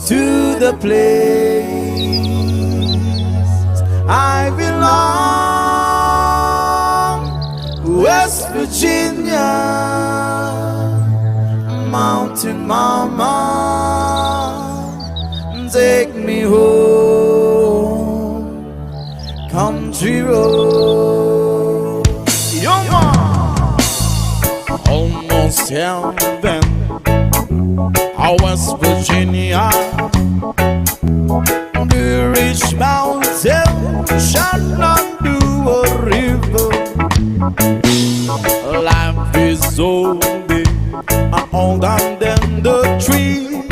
to the place I belong, West Virginia, Mountain Mama, take me home, country road. Yo, man. Almost heaven, West Virginia, the rich mountain shall not do a river. Life is so big, older than the tree.